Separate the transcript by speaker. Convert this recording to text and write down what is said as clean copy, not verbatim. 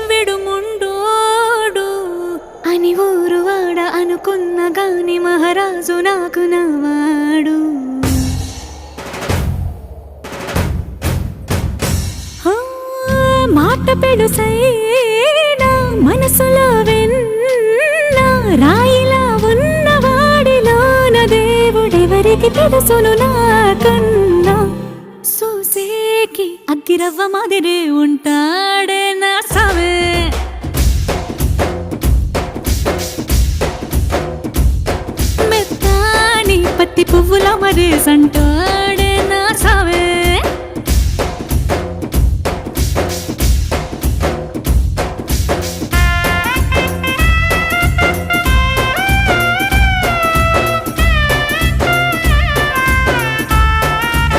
Speaker 1: విడుముండోడు అని ఊరువాడ అనుకున్న గాని మహారాజు నాకు నవాడు. మాట పెడుసైనా మనసులో వెన్న రాయిలా ఉన్నవాడిలోన దేవుడెవరికి తెలుసును నాకన్నా. సూసేకి అగ్గిరవ్వ మాదిరే ఉంటా